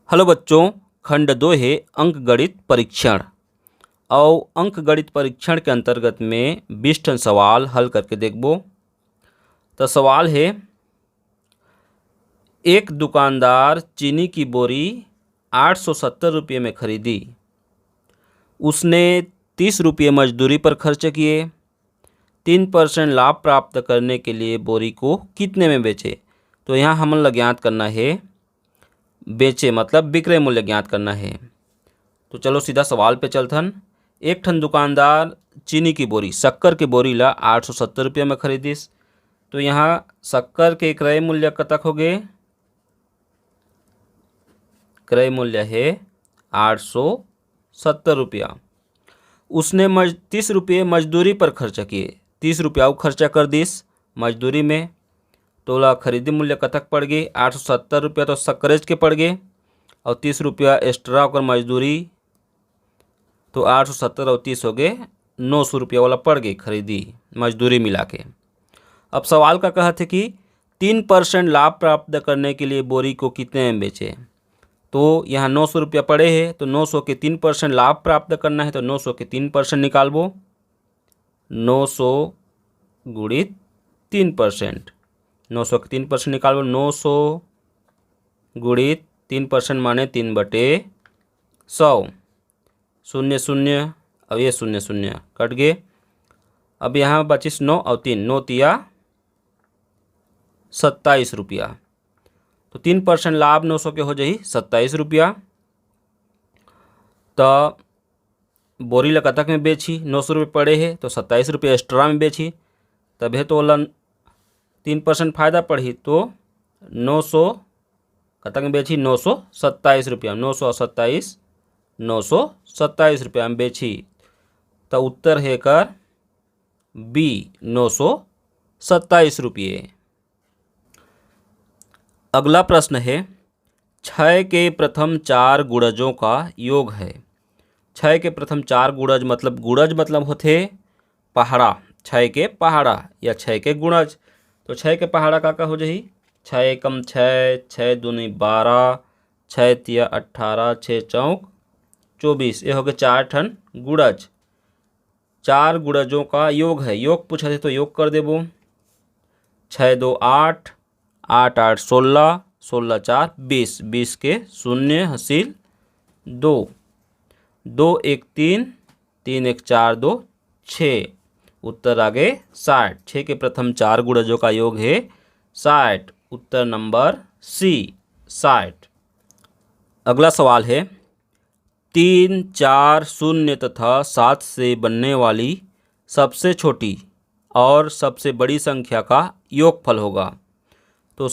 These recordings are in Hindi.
हेलो बच्चों, खंड 2 है अंक गणित परीक्षण। और अंक गणित परीक्षण के अंतर्गत में 20 ठन सवाल हल करके देखबो। तो सवाल है, एक दुकानदार चीनी की बोरी 870 रुपये में खरीदी। उसने 30 रुपये मजदूरी पर खर्च किए। 3% लाभ प्राप्त करने के लिए बोरी को कितने में बेचे? तो यहाँ हम लोग ज्ञात करना है, बेचे मतलब विक्रय मूल्य ज्ञात करना है। तो चलो सीधा सवाल पे चलथन। एक ठन दुकानदार चीनी की बोरी, शक्कर की बोरी ला 870 रुपये में खरीदिस। तो यहाँ शक्कर के क्रय मूल्य कतक हो गए? क्रय मूल्य है 870 रुपया। उसने 30 रुपये मजदूरी पर खर्च किए। 30 रुपया खर्चा कर दिस मजदूरी में। तो ला खरीदी मूल्य कतक पड़ गए? 870 रुपया तो शक्करेज के पड़ गए, और 30 रुपया एक्स्ट्रा होकर मजदूरी, तो 870 और 30 हो गए 900 रुपया वाला पड़ गई खरीदी मजदूरी मिला के। अब सवाल का कहते है कि 3% लाभ प्राप्त करने के लिए बोरी को कितने में बेचे? तो यहाँ 900 रुपया पड़े हैं, तो 900 के 3% लाभ प्राप्त करना है, तो 900 के 3% निकालबो। 900 गुणित 3%, 900 के 3% निकालबो। 900 गुणित 3% माने 3/100। शून्य शून्य, अब ये शून्य शून्य कट गए। अब यहाँ बचिस 9 और 3, 9 तिया 27 रुपया। तो 3% लाभ 900 के हो जाही 27 रुपया। तो बोरी ला कतक में बेची? 900 रुपये पड़े है, तो 27 रुपये एक्स्ट्रा में बेची, तब है तो ओला 3% फायदा पड़ी। तो 900 कतक में बेची? 927 रुपया। 927 927 रुपया में बेची। तो उत्तर है कर बी, 927 रुपये। अगला प्रश्न है, 6 के प्रथम 4 गुणजों का योग है। 6 के प्रथम 4 गुणज मतलब होते पहाड़ा। 6 के पहाड़ा या 6 के गुणज। तो 6 के पहाड़ा का हो जाही? 6 एकम 6, 6 दूनी 12, 6 तिया 18, 6 चौक 24। ये हो गए 4 ठन गुणज। 4 गुणजों का योग है। योग पूछा थे तो योग कर देबो। 6 2 8, 8 8 16, 16 4 20, 20 के शून्य हासिल 2, 2 1 3, 3 1 4 2 6। उत्तर आ गए 60। 6 के प्रथम 4 गुणजों का योग है 60। उत्तर नंबर सी, 60। अगला सवाल है, 3 4 0 तथा 7 से बनने वाली सबसे छोटी और सबसे बड़ी संख्या का योगफल होगा। तो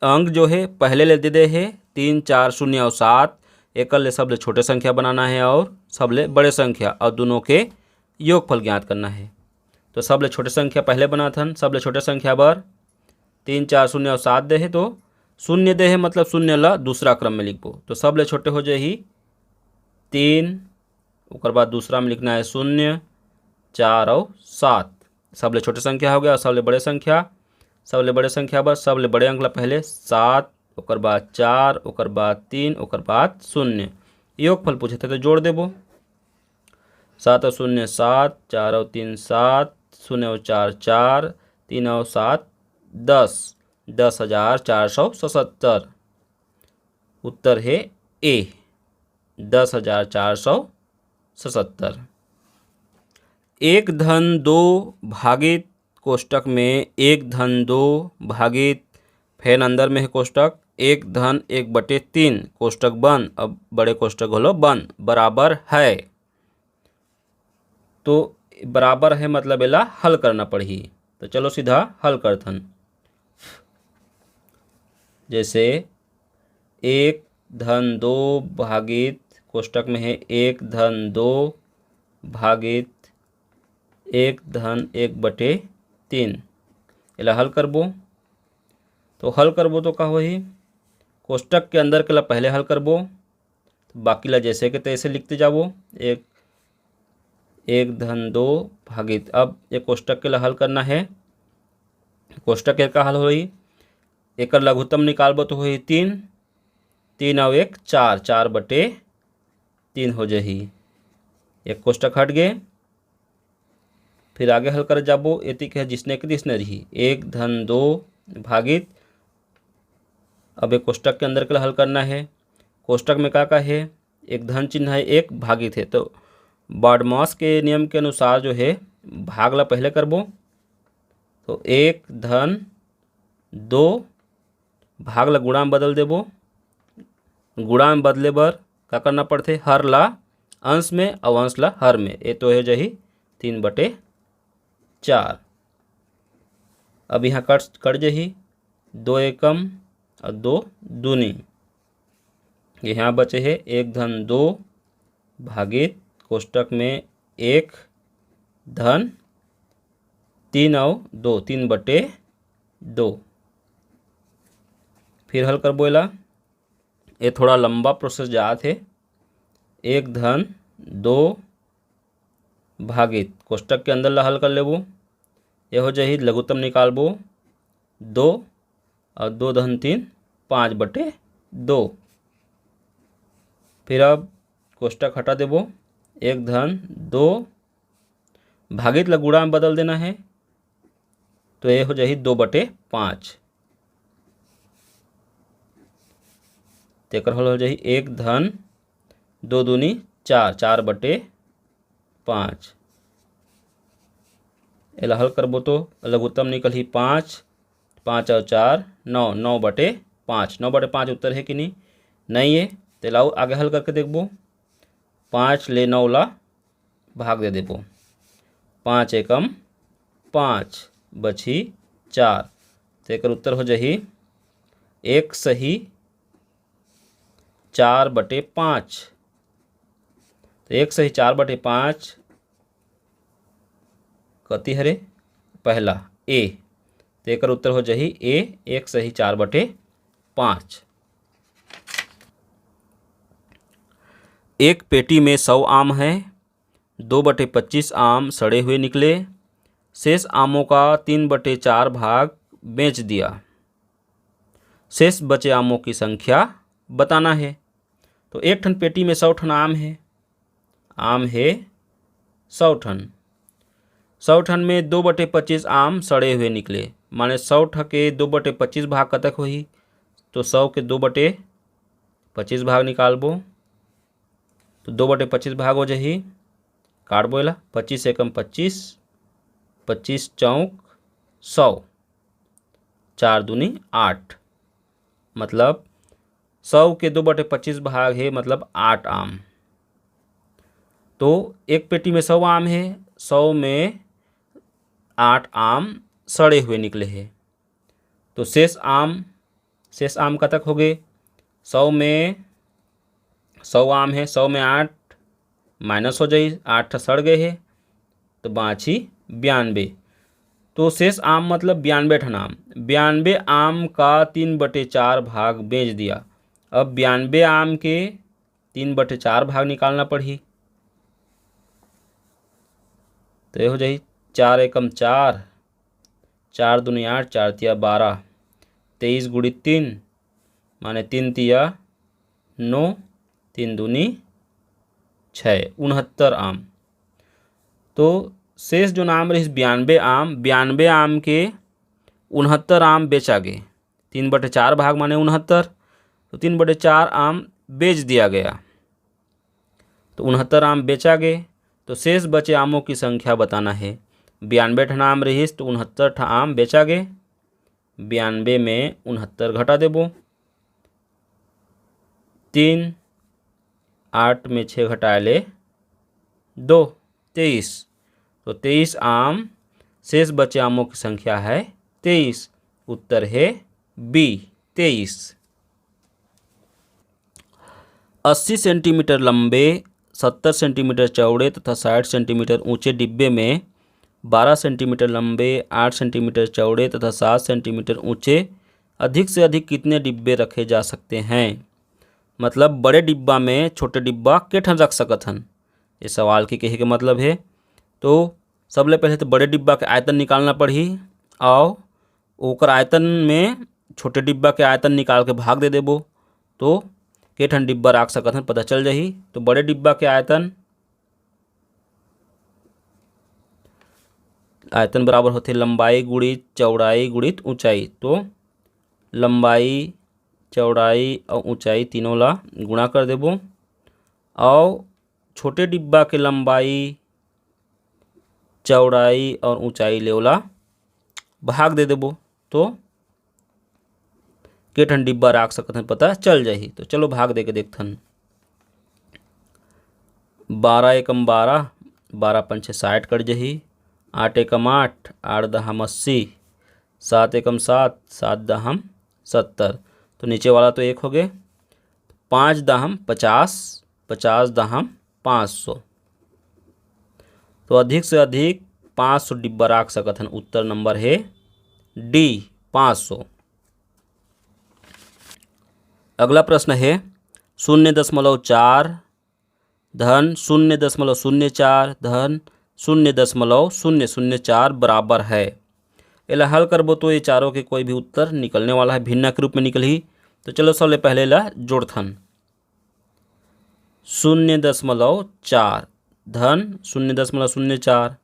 अंक जो है पहले ले दे दे है 3 4 0 और 7। एक ले सबले छोटे संख्या बनाना है और सबले बड़े संख्या, और दोनों के योगफल ज्ञात करना है। तो सबले छोटे संख्या पहले बनाथन। सबले छोटे संख्या बर 3 4 0 और 7 दे है, तो शून्य दे है मतलब शून्य ला दूसरा क्रम में लिखबो। तो सबले छोटे हो जाही 3, उसके बाद दूसरा में लिखना है 0 4 और 7। सबले छोटे संख्या हो गया। और सबले बड़े संख्या, सबले बड़े संख्या बस सबले बड़े अंक ला पहले 7, उसके बाद 4, उसके बाद 3, उसके बाद 0। योगफल पूछे थे तो जोड़ देबो। 7 और 0 7, 4 और 3 7, 0 और 4 4, 3 और 7 10, 10,477। उत्तर है ए, 10,477। एक धन 2 भागित कोष्टक में 1 धन 2 भागित, फैन अंदर में है कोष्टक, 1 धन 1/3 कोष्टक बंद। अब बड़े कोष्टक होलो बंद, बराबर है। तो बराबर है मतलब एला हल करना पड़ी। तो चलो सीधा हल करथन। जैसे 1 धन 2 भागित कोष्टक में है 1 धन 2 भागित 1 धन 1/3, एला हल करबो। तो हल करबो तो का होही? कोष्टक के अंदर के ला पहले हल करबो, बाकी ला जैसे के तैसे लिखते जाबो। 1 धन 2 भागित, अब एक कोष्टक के ला हल करना है। कोष्टक के का हल होई? एक लघुत्तम निकालबो तो होई 3, 3 और 1 4, 4/3 हो जाही। एक कोष्टक हट गए। फिर आगे हल कर जाबो। एति कहे जिसने के तिसने रही 1 धन 2 भागित। अब एक कोष्टक के अंदर के हल करना है। कोष्टक में का है, एक धन चिन्ह है, एक भागित है। तो बॉडमास के नियम के अनुसार जो है भाग ला पहले करबो। तो 1 धन 2 भाग ला गुणा में बदल देबो। गुणा में बदले बर का करना पड़थे, हर ला अंश में और अंश ला हर में। ये तो है जही 3/4। अब यहाँ कट जही 2 एकम और 2 दूनी। यहाँ बचे है 1 धन 2 भागित कोष्टक में 1 धन 3 और 2, 3/2। फिर हल कर बोला। ये थोड़ा लंबा प्रोसेस जात है। 1 धन 2 भागित कोष्टक के अंदर ला हल कर लेबो। ये हो जाही लघुत्तम निकालबो 2 और 2 धन 3, 5/2। फिर अब कोष्टक हटा देबो। 1 धन 2 भागित ला गुणा में बदल देना है। तो ये हो जाही 2/5। तेकर हल हो जाही 1 धन 2 दूनी 4, 4/5। एला हल करबो तो लघुत्तम निकल ही 5, 5 और 4 9, 9/5। 9/5 उत्तर है कि नहीं? नहीं है। तो लाओ आगे हल करके देखबो। 5 ले 9 ला भाग दे देबो। 5 एकम 5 बची 4। तेकर उत्तर हो जाही 1 सही 4/5। तो 1 सही 4/5 कति हरे पहला ए। तेकर उत्तर हो जाही ए 1 सही 4/5। एक पेटी में 100 आम है। 2/25 आम सड़े हुए निकले। शेष आमों का 3/4 भाग बेच दिया। शेष बचे आमों की संख्या बताना है। तो एक ठन पेटी में 100 ठन आम है। आम है 100 ठन। 100 ठन में 2/25 आम सड़े हुए निकले। माने 100 ठके 2/25 भाग कतक होही? तो 100 के 2/25 भाग निकालबो। तो 2/25 भाग हो जाही। काटबो एला। 25 एकम 25, 25 चौक 100, 4 दूनी 8। मतलब 100 के 2/25 भाग है, मतलब 8 आम। तो एक पेटी में 100 आम है। 100 में 8 आम सड़े हुए निकले हैं। तो शेष आम कतक हो गए? 100 में 100 आम है। 100 में 8 माइनस हो जाए, 8 सड़ गए हैं। तो बाँची 92। तो शेष आम मतलब 92 ठन आम। 92 आम का 3/4 भाग बेच दिया। अब 92 आम के 3/4 भाग निकालना पड़ी। तो ये हो जाए 4 एकम 4, 4 दूनी 8, 4 तिया 12, 23 गुणित 3 माने 3 तिया 9, 3 दूनी 6, 69 आम। तो शेष जो नाम रही 92 आम, 92 आम के 69 आम बेचा गए। 3/4 भाग माने 69। तो 3/4 आम बेच दिया गया। तो 69 आम बेचा गए। तो शेष बचे आमों की संख्या बताना है। 92 ठन आम रहीस तो 69 ठन आम बेचा गए। 92 में 69 घटा देबो। 3, 8 में 6 घटाए ले 2, 23। तो 23 आम, शेष बचे आमों की संख्या है 23। उत्तर है बी 23। 80 सेंटीमीटर लंबे, 70 सेंटीमीटर चौड़े तथा 60 सेंटीमीटर ऊंचे डिब्बे में 12 सेंटीमीटर लंबे, 8 सेंटीमीटर चौड़े तथा 7 सेंटीमीटर ऊंचे अधिक से अधिक कितने डिब्बे रखे जा सकते हैं? मतलब बड़े डिब्बा में छोटे डिब्बा के ठन रख सकत हन। ये सवाल के कहे के मतलब है। तो सबले पहले तो बड़े डिब्बा के आयतन निकालना पड़ी और ओकर आयतन में छोटे डिब्बा के आयतन निकाल के भाग दे देबो। तो के ठन डिब्बा राख सकत हन पता चल जाही। तो बड़े डिब्बा के आयतन बराबर होथे लंबाई गुणित चौड़ाई गुणित ऊंचाई। तो लंबाई चौड़ाई और ऊंचाई तीनों ला गुणा कर देबो और छोटे डिब्बा के लंबाई चौड़ाई और ऊंचाई ले ओला भाग दे देबो। तो के ठन डिब्बा राख सकत हन पता चल जाही। तो चलो भाग दे के देखथन। 12 एकम 12, 12 पंचे 60 कट जाही। 8 एकम 8, 8 दहम 80, 7 एकम 7, 7 दहम 70। तो नीचे वाला तो 1 हो गए। 5 दहम 50, 50 दहम 500। तो अधिक से अधिक 500 डिब्बा राख सकत हन। उत्तर नंबर है डी 500। अगला प्रश्न है 0.4 धन 0.04 धन 0.004 बराबर है। एला हल करबो तो ये चारों के कोई भी उत्तर निकलने वाला है, भिन्न के रूप में निकलही। तो चलो सबले पहले ला जोड़थन। 0.4 धन 0.04,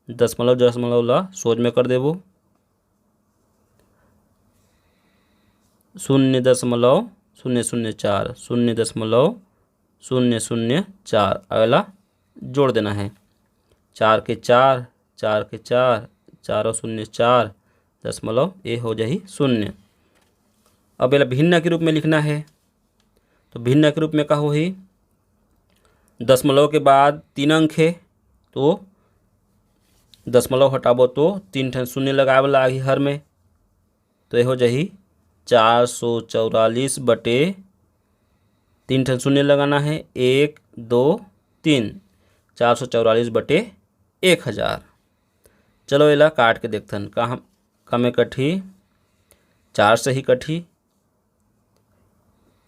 दशमलव ला सोच में कर देबो। 0.004, 0.004 अगला जोड़ देना है। 4 के 4, 4 के 4, 4 और 0 4, दशमलव ये हो जाही 0। अब एला भिन्न के रूप में लिखना है। तो भिन्न के रूप में का होही, दशमलव के बाद 3 अंक है तो दशमलव हटाबो तो 3 ठन शून्य लगाए वाला आही हर में। तो ये हो जाही 444 बटे 3 ठन शून्य लगाना है, 1 2 3, 444 बटे 1000। चलो एला काट के देखथन का में कठी 4 से ही कठी।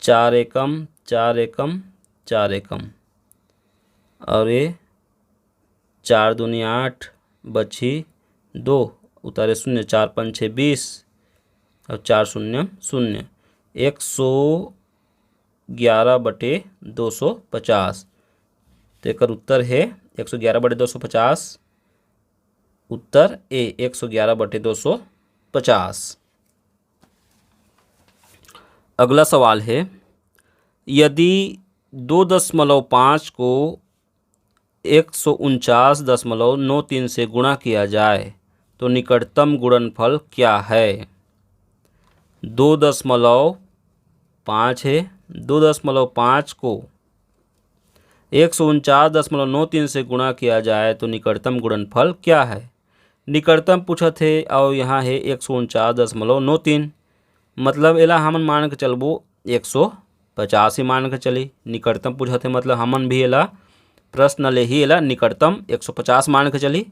4 एकम 4 एकम 4 एकम और ये 4 दूनी 8 बची 2, उतारे 0, 4 पंचे 20 और 4 शून्य 0, 111 बटे 250। तो एक उत्तर है 111 बटे 250। उत्तर ए 111 बटे 250। अगला सवाल है यदि 2.5 को 149.93 से गुणा किया जाए तो निकटतम गुणनफल क्या है। 2.5 है, 2.5 को 149.93 से गुणा किया जाए तो निकटतम गुणनफल क्या है। निकटतम पूछा थे और यहाँ है 149.93, मतलब एला हमन मान के चलबो 150 ही मान के चली। निकटतम पूछा थे मतलब हमन भी एला प्रश्न ले ही एला निकटतम 150 मान के चली।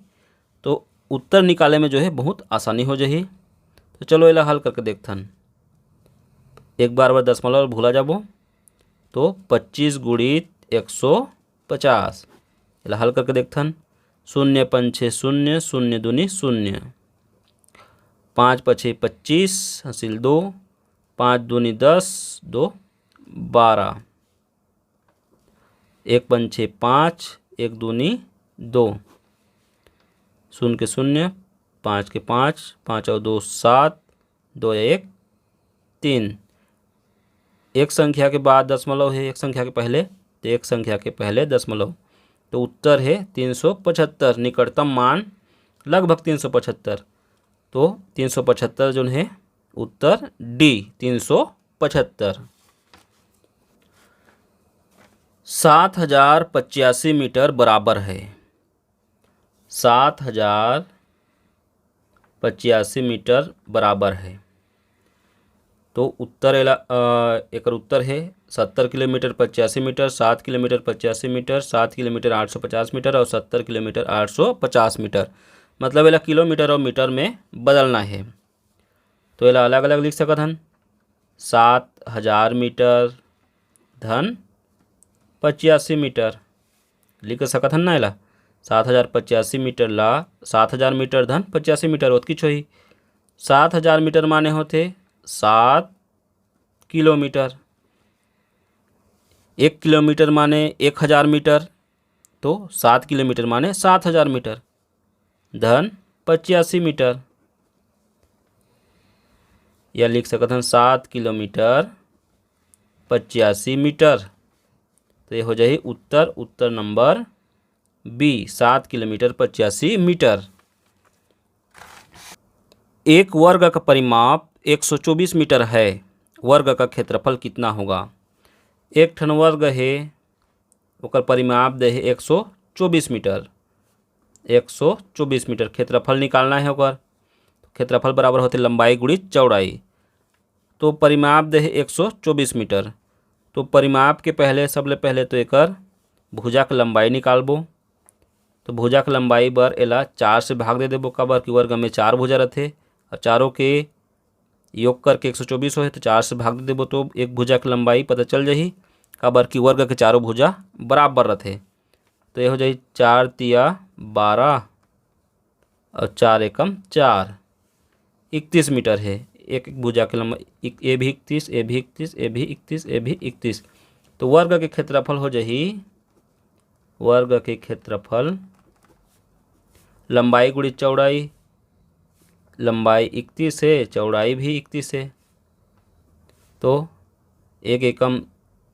तो उत्तर निकाले में जो है बहुत आसानी हो जाही। तो चलो एला हल करके देखथन। एक बार दशमलव भूला जाबो तो 25 गुणित 150 एला हल करके देखथन। 0 पंचे 0, 0 दूनी 0, 5 पछे 25 हासिल 2, 5 दूनी 10, 2 12, 1 पंचे 5, 1 दूनी 2, 0 के 0, 5 के 5, 5 और 2 7, 2 1 3। एक संख्या के बाद दशमलव है, एक संख्या के पहले, तो एक संख्या के पहले दशमलव। तो उत्तर है 375। निकटतम मान लगभग 375। तो 375 जो है उत्तर डी 375। 7085 मीटर बराबर है। 7085 मीटर बराबर है। तो उत्तर एक उत्तर है 70 kilometre 85 metre, 7 kilometre 85 metre, 7 kilometre 850 metre और 70 किलोमीटर 850 मीटर। मतलब एला किलोमीटर और मीटर में बदलना है। तो एला अलग अलग लिख सकत हन। 7000 मीटर धन 85 मीटर लिख सकत हन ना। एला 7085 मीटर ला 7000 मीटर धन 85 मीटर ओतकी छोही। 7000 मीटर माने होते 7 किलोमीटर। 1 किलोमीटर माने 1000 मीटर, तो 7 किलोमीटर माने 7000 मीटर, धन 85 मीटर। या लिख सकते हैं 7 किलोमीटर 85 मीटर। तो ये हो जाए उत्तर, उत्तर नंबर बी, 7 किलोमीटर 85 मीटर। एक वर्ग का परिमाप 124 मीटर है, वर्ग का क्षेत्रफल कितना होगा? एक ठन वर्ग है, ओकर परिमाप दे है 124 मीटर, 124 मीटर क्षेत्रफल निकालना है ओकर। क्षेत्रफल बराबर होते लंबाई गुणित चौड़ाई। तो परिमाप दे है 124 मीटर। तो परिमाप के पहले सबले पहले तो एकर भुजा के लंबाई निकालबो। तो भुजा के लंबाई बर एला 4 से भाग दे देबो, काबर कि वर्ग में 4 भुजा रहते और चारों के योग करके 124 होए, तो 4 से भाग दे देबो तो एक भुजा के लंबाई पता चल जाही, काबर कि वर्ग के चारों भुजा बराबर रहते। तो ये हो जाए 4 तिया 12 और 4 एकम 4, 31 मीटर है एक एक भुजा के लंबाई। ए भी 31, ए भी 31, ए भी 31, ए भी 31। तो वर्ग के क्षेत्रफल हो जाही, वर्ग के क्षेत्रफल लंबाई गुणित चौड़ाई, लंबाई 31 है, चौड़ाई भी 31 है। तो एक एकम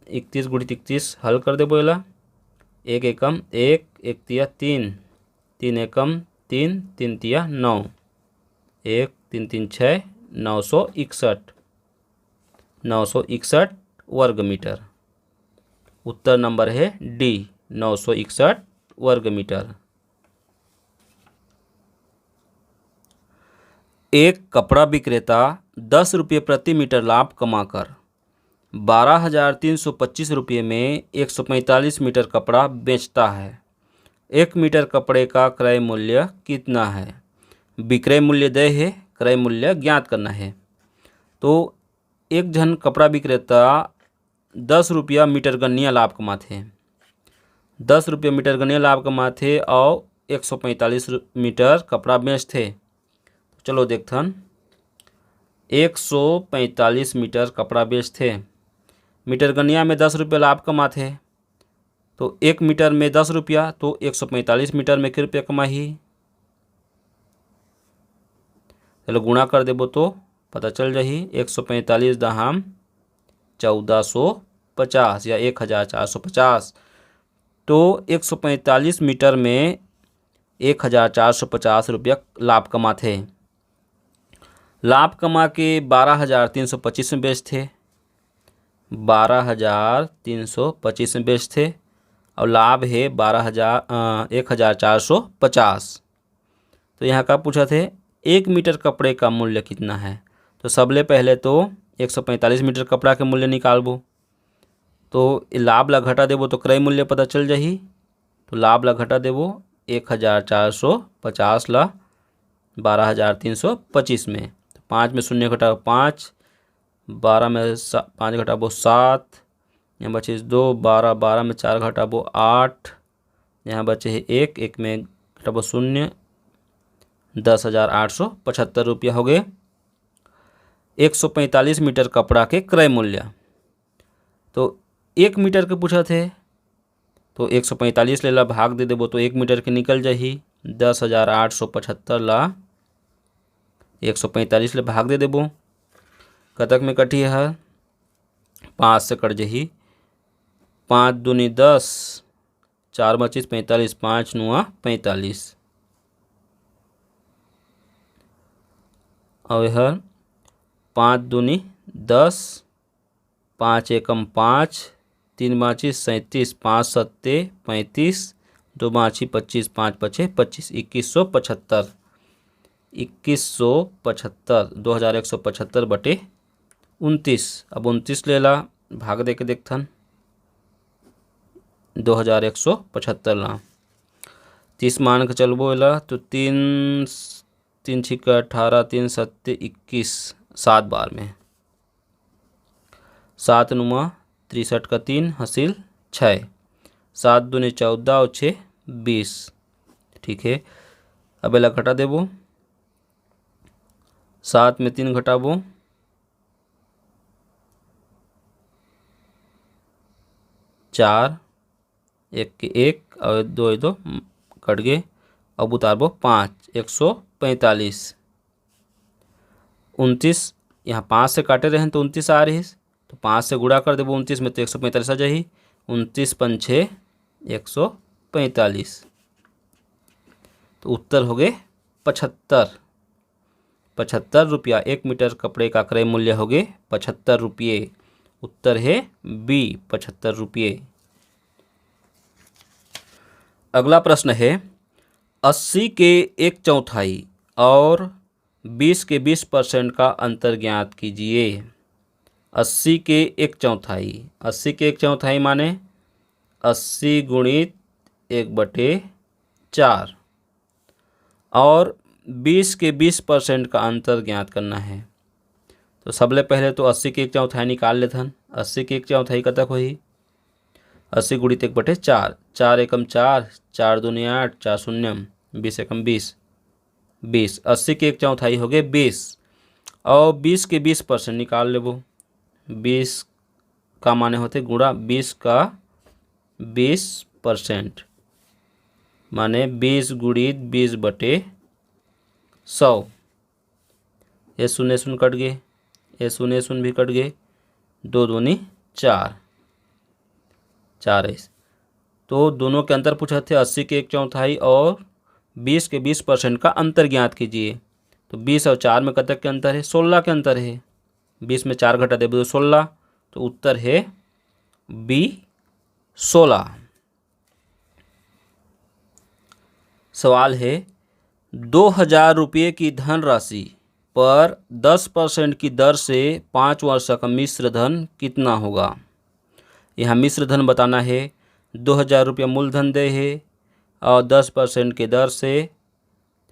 31 गुणित 31 हल कर दे बोला। एक एकम 1, 1 तिया 3, 3 एकम 3, 3 तिया 9, 1 3 3 6, 961, 961 वर्ग मीटर। उत्तर नंबर है डी, 961 वर्ग मीटर। एक कपड़ा विक्रेता 10 रुपये प्रति मीटर लाभ कमाकर 12,325 रुपये में 145 मीटर कपड़ा बेचता है। 1 मीटर कपड़े का क्रय मूल्य कितना है? विक्रय मूल्य दे है, क्रय मूल्य ज्ञात करना है। तो एक जन कपड़ा विक्रेता 10 रुपया मीटर गन्निया लाभ कमाथे, 10 रुपये मीटर गन्निया लाभ कमाथे और 145 मीटर कपड़ा बेचथे। चलो देखथन, 145 मीटर कपड़ा बेचथे, मीटर गनिया में 10 रुपये लाभ कमाथे। तो 1 मीटर में 10 रुपया, तो 145 मीटर में कितने रुपया कमाही? चलो गुणा कर देबो तो पता चल जाही। 145 दहाम 1450 या 1450। तो 145 मीटर में 1450 रुपया लाभ कमाथे। लाभ कमा के 12,325 में बेचथे, 12,325 में बेचथे और लाभ है 1450। तो यहाँ का पूछा थे 1 मीटर कपड़े का मूल्य कितना है? तो सबले पहले तो 145 मीटर कपड़ा के मूल्य निकालबो। तो लाभ ला घटा देबो तो क्रय मूल्य पता चल जाही। तो लाभ ला घटा देबो, 1450 ला 12,325 में, 5 में शून्य घटाओ 5, 12 में 5 घटाबो 7, यहाँ बचे 2, 12, 12 में 4 घटाबो 8, यहाँ बचे है 1, 1 में घटाबो 0, 10,875 रुपया हो गए 145 मीटर कपड़ा के क्रय मूल्य। तो 1 मीटर के पूछा थे, तो 145 ले ला भाग दे देबो तो 1 मीटर के निकल जाही। 10,875 ला 145 ले भाग दे देबो, कतक में कटी है? 5 से कट जाही। 5 दूनी 10, 4 25 45, 5 नुआ 45 और यह 5 दूनी 10, 5 एकम 5, 3 बाची 37, 5 सत्ते 35, 2 बाची 25, 5 पचे 25, 2175, 2175, 2175 बटे 29। अब 29 ले ला भाग दे के देखथन, 2175 ला 30 मान के चलबो एला तो 3 3 छिक्का 18, 3 सत्ते 21, 7 बार में 7 नुमा 63 का 3 हासिल 6, 7 दूनी 14 और 6 20। ठीक है, अब एला घटा देबो, 7 में 3 घटाबो, 4, एक के एक और दो दो कट गए। अब उतारबो 5, 145। 29 यहाँ 5 से काटे रहे तो 29 आ रही, तो 5 से गुणा कर देबो 29 में तो 145 आ जाही। 29 पंछे 145, तो उत्तर हो गए 75। 75 रुपया। 1 मीटर कपड़े का क्रय मूल्य हो गए 75 रुपये। उत्तर है बी, 75 रुपये। अगला प्रश्न है 80 के 1/4 और 20 के 20% का अंतर ज्ञात कीजिए। 80 के 1/4, 80 के 1/4 माने 80 गुणित 1/4 और 20 के 20% का अंतर ज्ञात करना है। तो सबले पहले तो 80 के 1/4 निकाल लेथन। 80 के 1/4 कतक होही? 80 गुणित 1/4, 4 एकम 4, 4 दूनी 8, 4 शून्यम, 20 एकम 20, 20। 80 के 1/4 हो गए 20 और 20 के 20% निकाल लेबो। 20 का माने होते गुणा 20 का 20% माने 20 गुणित 20/100। ये शून्य शून्य कट गए, ये शून्य शून्य भी कट गए, 2 दूनी 4, 4 है। तो दोनों के अंतर पूछा थे 80 के 1/4 और 20 के 20% का अंतर ज्ञात कीजिए। तो 20 और 4 में कतक के अंतर है? 16 के अंतर है। 20 में 4 घटा दे तो 16, तो उत्तर है बी, 16। सवाल है 2000 रुपये की धनराशि पर 10% की दर से 5 वर्ष का मिश्र धन कितना होगा? यहाँ मिश्र धन बताना है। 2000 रुपया मूलधन दे है और 10% के दर से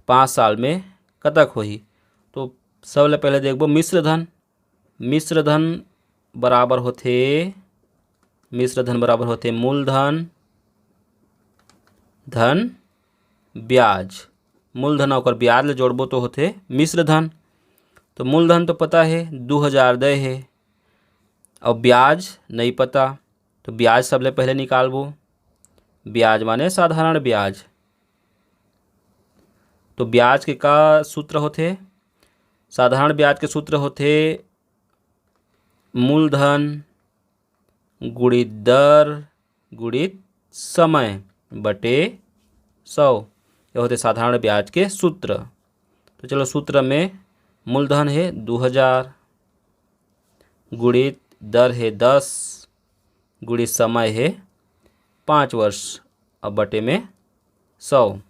5 साल में कतक होही। तो सबले पहले देखबो मिश्र धन। मिश्र धन बराबर होथे मूलधन धन ब्याज। मूलधन और ब्याज ले जोड़बो तो होथे मिश्र धन। तो मूलधन तो पता है 2000 दे है और ब्याज नहीं पता, तो ब्याज सबले पहले निकालबो। ब्याज माने साधारण ब्याज। तो ब्याज के का सूत्र होथे? साधारण ब्याज के सूत्र होथे मूलधन गुणित दर गुणित समय बटे 100। यह होते साधारण ब्याज के सूत्र। तो चलो सूत्र में मूलधन है 2000 गुणित दर है 10 गुणित समय है 5 वर्ष अब बटे में 100।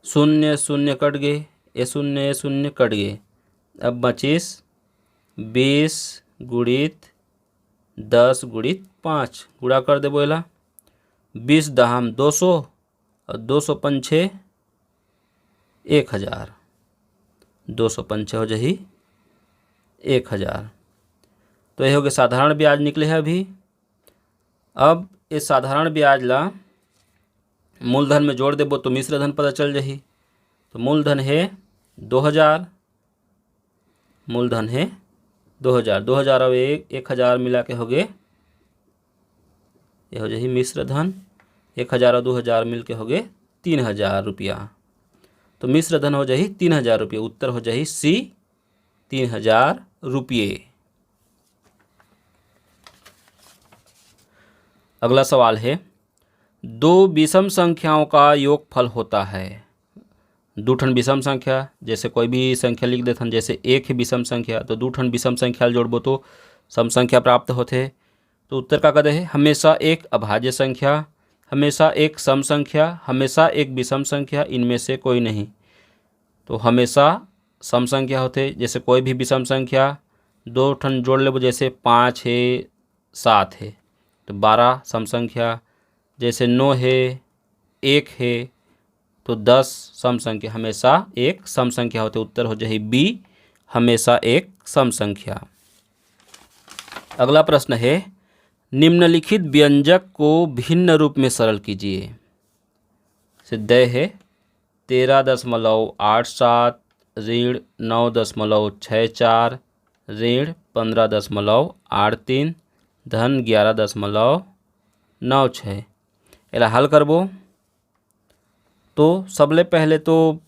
शून्य शून्य कट गए, ये शून्य कट गए। अब 20 गुणित 10 गुणित 5 गुणा कर दे बोला। 20 दहम 200 और 200 पंछे 1000, 200 पंछे हो जाही 1000। तो यह हो गया साधारण ब्याज निकले है अभी। अब इस साधारण ब्याज ला मूलधन में जोड़ देबो तो मिश्र धन पता चल जाही। तो मूलधन है 2000, मूलधन है 2000, 2000 और 1000 मिला के हो गए, यह हो जाही मिश्र धन। 1000 और 2000 मिल के हो गए 3000 रुपया। तो मिश्र धन हो जाही 3000 रुपये। उत्तर हो जाही सी, 3000 रुपये। अगला सवाल है 2 विषम संख्याओं का योगफल होता है। 2 ठन विषम संख्या, जैसे कोई भी संख्या लिख देथन, जैसे 1 है विषम संख्या तो 2 ठन विषम संख्या जोड़बो तो सम संख्या प्राप्त होते। तो उत्तर का कदे है हमेशा एक अभाज्य संख्या, हमेशा एक सम संख्या, हमेशा एक विषम संख्या, इनमें से कोई नहीं। तो हमेशा सम संख्या होते। जैसे कोई भी विषम संख्या 2 ठन जोड़ लेबो, जैसे 5 है 7 है तो 12 सम संख्या, जैसे 9 है 1 है तो 10 सम संख्या। हमेशा एक सम संख्या होते। उत्तर हो जाए बी, हमेशा एक सम संख्या। अगला प्रश्न है निम्नलिखित व्यंजक को भिन्न रूप में सरल कीजिए। सिद्ध है 13.87 ऋण 9.64 ऋण 15.83 धन 11.96। एला हल करबो तो सबले पहले तो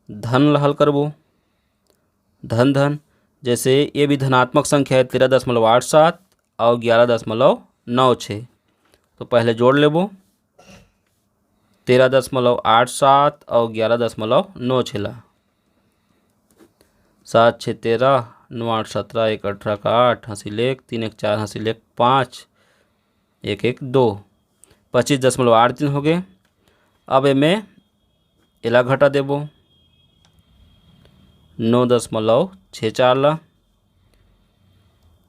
धन ला हल करबो। धन धन जैसे ये भी धनात्मक संख्या है 13.87 और 11.96। तो पहले जोड़ लेबो 13.87 और 11.96 ला। 7 6 13 9 8 17 1 18 का 8 हासिल 1 3 1 4 हासिल 1 5 1 1 2 25.83 हो गए। अब इमें एला घटा देबो 9.64 ला।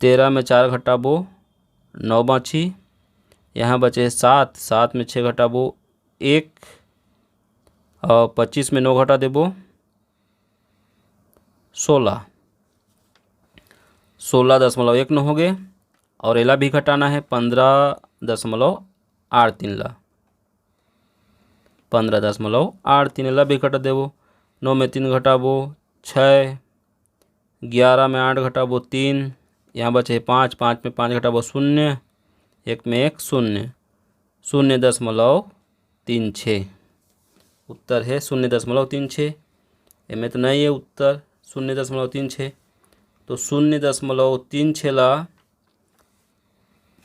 13 में 4 घटाबो 9 बाछी। यहाँ बचे 7 7 में 6 घटाबो 1 और 25 में 9 घटा देबो 16। 16.19 हो गए। और एला भी घटाना है 15.83 ला। 15.83 एला भी घटा देबो 9 में 3 घटाबो 6। 11 में 8 घटाबो 3। यहाँ बचे 5 5 में 5 घटाबो 0 1 में 1 0 0.36। उत्तर है 0.36। इनमें तो नहीं है उत्तर 0.36। तो 0.36 ला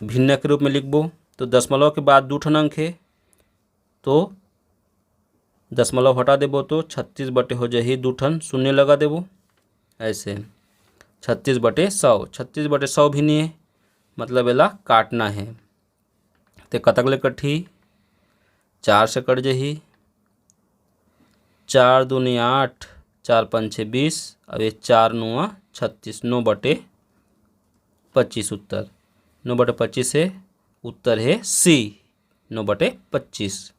भिन्न के रूप में लिखबो। तो दशमलव के बाद 2 ठन अंक है तो दशमलव हटा देबो तो 36 बटे हो जाही 2 ठन शून्य लगा देबो। ऐसे 36/100। 36/100 भी नहीं है मतलब एला काटना है। तो कतक ले कटही 4 से कट जाही। 4 दूनी 8 4 5 6 20। अब ये 4 9 36 9/25 उत्तर 9/25 है। उत्तर है सी 9/25।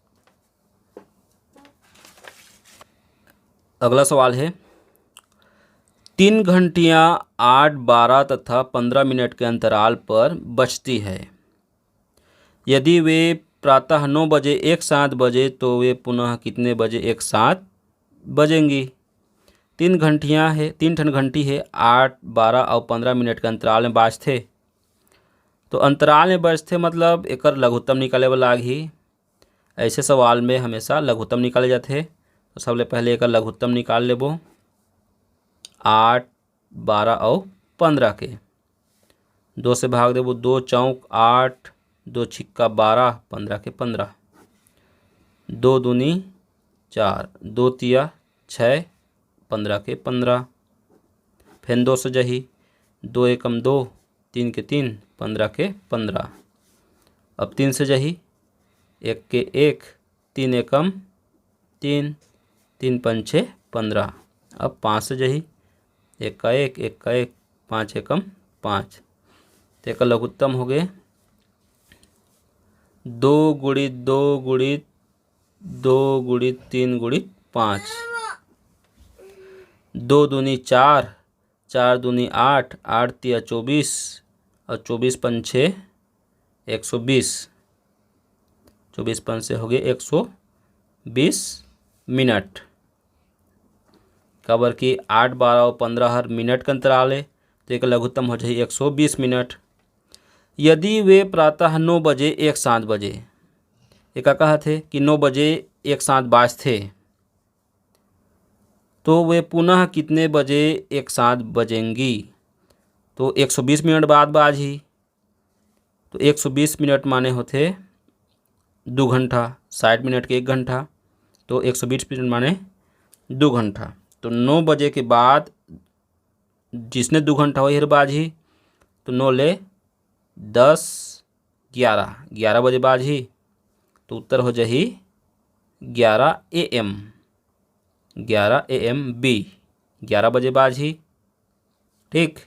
अगला सवाल है 3 घंटियाँ 8 12 तथा 15 मिनट के अंतराल पर बजती है। यदि वे प्रातः 9 बजे एक साथ बजे तो वे पुनः कितने बजे एक साथ बजेंगी। 3 घंटियाँ है 3 ठन घंटी है 8 12 और 15 मिनट के अंतराल में बाजथे। तो अंतराल में बजथे मतलब एकर लघुत्तम निकाले वाला आगे। ऐसे सवाल में हमेशा लघुत्तम निकाले जाते। तो सबले पहले एकर लघुत्तम निकाल लेबो 8 12 और 15 के 2 से भाग देबो 2 चौक 8 2 छिक्का 12 15 के 15 2 दूनी 4 2 तिया 6 15 के 15 फिर 2 से जही 2 एकम 2 3 के 3 15 के 15। अब 3 से जही 1 के 1 3 एकम 3 3 पंचे 15। अब 5 से जही 1 का 1 1 का 1 5 एकम 5। तो एक लघुत्तम हो गए 2 गुणित 2 गुणित 2 गुणित 3 गुणित 5। 2 दूनी 4 4 दूनी 8 8 तिया 24 और 24 पंचे 120। 24 पंचे हो गए 120 मिनट। काबर कि 8 12 और 15 हर मिनट का अंतराल है तो एक लघुत्तम हो जाए 120 मिनट। यदि वे प्रातः 9 बजे एक साथ बजे एक कहा थे कि 9 बजे एक साथ बाजथे तो वे पुनः कितने बजे एक साथ बजेंगी। तो 120 मिनट बाद बाजी। तो 120 मिनट माने होते 2 घंटा 60 मिनट के 1 घंटा। तो 120 मिनट माने 2 घंटा। तो 9 बजे के बाद जिसने 2 घंटा हो बाजी तो 9 ले 10 11 11 बजे बाजी। तो उत्तर हो जाही 11 AM 11 AM बी 11 बजे बाजी। ठीक।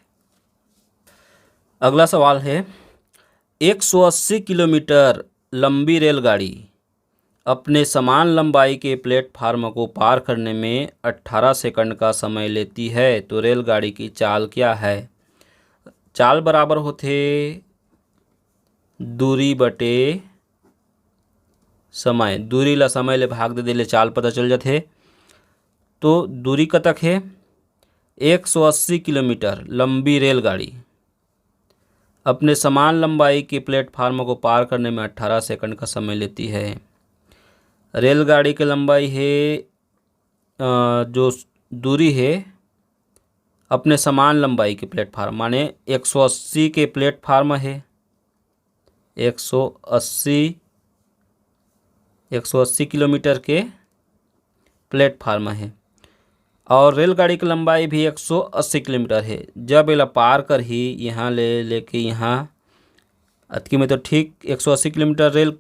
अगला सवाल है 180 किलोमीटर लंबी रेलगाड़ी अपने समान लंबाई के प्लेटफार्म को पार करने में 18 सेकंड का समय लेती है। तो रेलगाड़ी की चाल क्या है। चाल बराबर होते दूरी बटे समय। दूरी ला समय ले भाग दे ले चाल पता चल जाते। तो दूरी कतक है 180 किलोमीटर लंबी रेलगाड़ी अपने समान लंबाई के प्लेटफार्म को पार करने में 18 सेकंड का समय लेती है। रेलगाड़ी की लंबाई है जो दूरी है अपने समान लंबाई के प्लेटफार्म माने 180 के प्लेटफार्म है, 180 किलोमीटर के प्लेटफार्म है और रेलगाड़ी की लंबाई भी 180 किलोमीटर है। जब एला पार कर ही यहाँ लेके यहाँ अतकी में तो ठीक 180 किलोमीटर रेल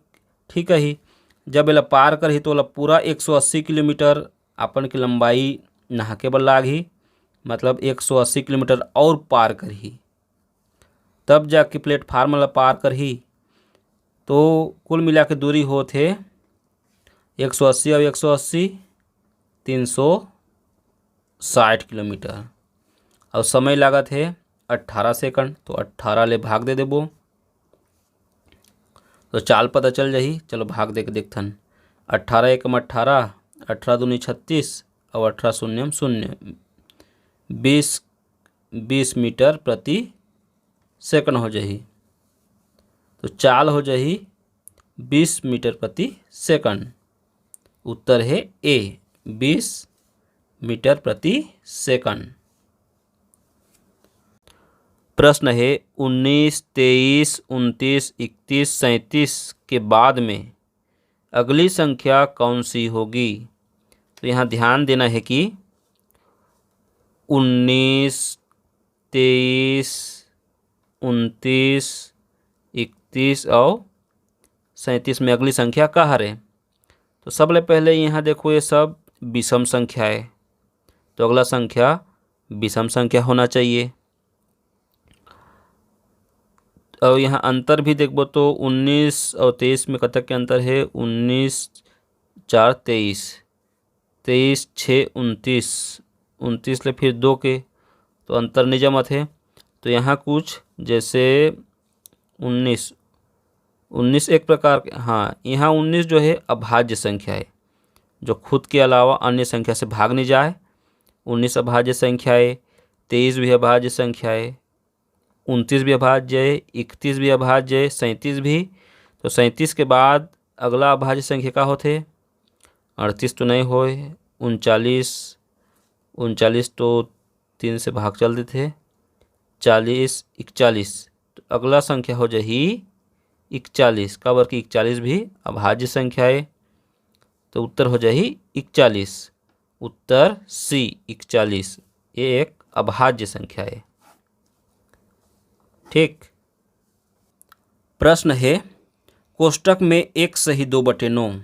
ठीक है ही। जब एला पार कर ही तो ओला पूरा 180 किलोमीटर अपन की लंबाई नहा के बल लाग ही, मतलब 180 किलोमीटर और पार कर ही तब जाके प्लेटफार्म ला पार कर ही। तो कुल मिला के दूरी होते 180 और 180 360 किलोमीटर और समय लागत है 18 सेकंड। तो 18 ले भाग दे देबो तो चाल पता चल जाही। चलो भाग दे के देखथन। 18 एकम 18, 18 दूनी 36 और 18 शून्यम 0, 20 मीटर प्रति सेकंड हो जाही। तो चाल हो जाही 20 मीटर प्रति सेकंड। उत्तर है ए 20 मीटर प्रति सेकंड। प्रश्न है 19, 23, 29, 31, 37 के बाद में अगली संख्या कौन सी होगी। तो यहाँ ध्यान देना है कि 19, 23, 29, 31 और 37 में अगली संख्या का है। तो सबले पहले यहाँ देखो ये सब विषम संख्या है, तो अगला संख्या विषम संख्या होना चाहिए। और यहाँ अंतर भी देखो तो 19 और 23 में कतक के अंतर है। 19 4 23, 23 6 29, 29 ले फिर 2 के तो अंतर नहीं जमत है। तो यहाँ कुछ जैसे 19 एक प्रकार के, हाँ यहाँ 19 जो है अभाज्य संख्या है जो खुद के अलावा अन्य संख्या से भाग नहीं जाए। 19 अभाज्य संख्या है, 23 भी अभाज्य संख्या है, 29 भी अभाज्य है, 31 भी अभाज्य है, 37 भी। तो 37 के बाद अगला अभाज्य संख्या का होते 38 तो नहीं होए, 39 तो 3 से भाग चल देते 40 41। तो अगला संख्या हो जाही 41 का वर्ग 41 भी अभाज्य संख्या है। तो उत्तर हो जाही 41। उत्तर सी 41 ये एक अभाज्य संख्या है। ठीक। प्रश्न है कोष्टक में 1 सही 2/9,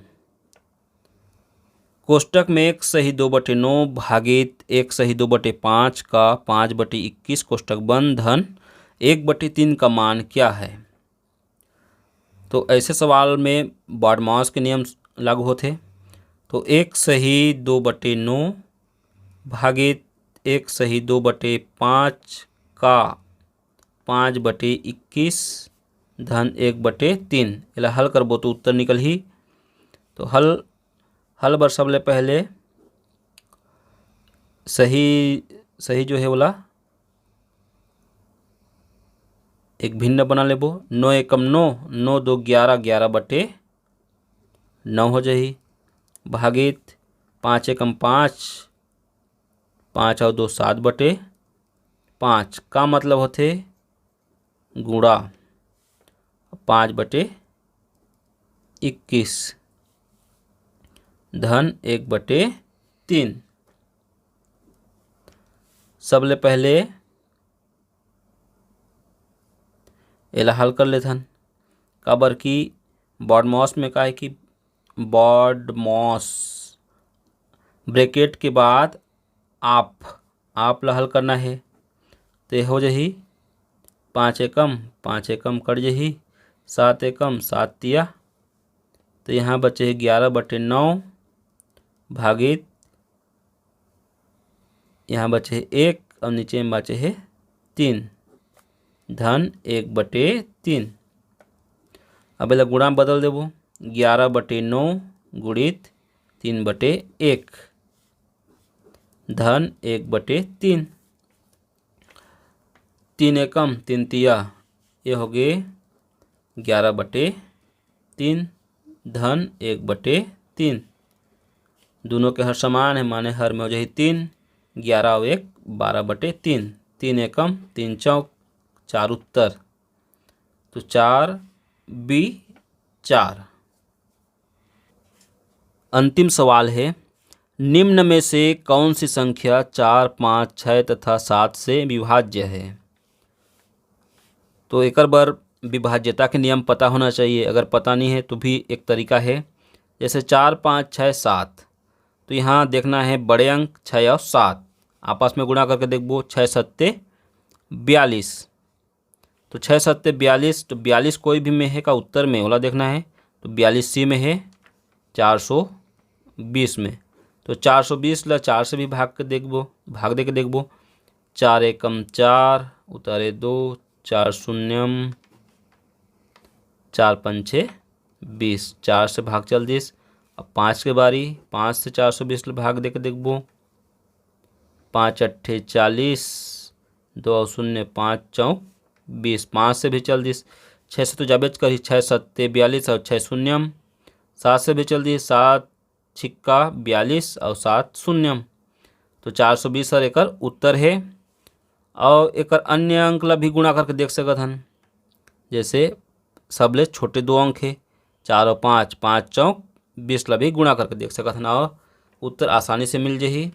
कोष्टक में 1 सही 2/9 भागित 1 सही 2/5 का 5/21 कोष्टक बंद धन 1/3 का मान क्या है। तो ऐसे सवाल में बॉडमास के नियम लागू होते। तो 1 सही 2/9 भागित 1 सही 2/5 का 5/21 धन 1/3 इला हल करबो तो उत्तर निकल ही। तो हल बर सबले पहले सही जो है बोला एक भिन्न बना लेबो। 9 एकम 9, 9 2 11, 11/9 हो जाही भागित 5 एकम 5, 5 और 2 7/5 का मतलब होते गुणा 5/21 धन 1/3। सबले पहले एला हल कर लेथन। काबर की बॉडमॉस में का है कि बॉडमॉस ब्रैकेट के बाद आप ला हल करना है। तो ये हो जाही 5 एकम कट जाही 7 एकम 7 तिया। तो यहाँ बचे 11/9 भागित यहाँ बचे 1 और नीचे में बचे है 3 धन 1/3। अब एला गुणा बदल देबो 11/9 गुणित 3/1 धन 1/3। 3 एकम 3 तिया ये हो गए 11/3, धन 1/3। दोनों के हर समान है, माने हर में हो जाए 3। 11 और 1 12/3। 3 एकम 3 चौक 4 उत्तर, तो 4B4। अंतिम सवाल है, निम्न में से कौन सी संख्या 4, 5, 6 तथा 7 से विभाज्य है। तो एक बार विभाज्यता के नियम पता होना चाहिए। अगर पता नहीं है तो भी एक तरीका है। जैसे 4, 5, 6, 7, तो यहाँ देखना है बड़े अंक 6 और 7 आपस में गुणा करके देखो। 6 सत्ते 42, तो 6 सत्ते 42, तो 42 कोई भी में है का उत्तर में वाला देखना है। तो 42C में है 420 में, तो 420 ला 4 से भी भाग दे के देखबो। 4 एकम 4 उतारे 2, 4 शून्यम 4 पंचे 20, 4 से भाग चल 10। अब 5 के बारी, 5 से 420 ला भाग दे के देखबो। 5 अट्ठे 40, 2 शून्य 5 चौक 20, 5 से भी चल 10। 6 से तो जाबेच करी, 6 सत्ते 42 और 6 शून्यम। 7 से भी चल 10, 7 छिक्का 42 और 7 शून्यम, तो 420 और एक उत्तर है। और एक अन्य अंक ला भी गुणा करके देख सकत हन। जैसे सबले छोटे 2 अंक है 4 और 5, 5 चौक 20 ला भी गुणा करके देख सकत हन और उत्तर आसानी से मिल जाही।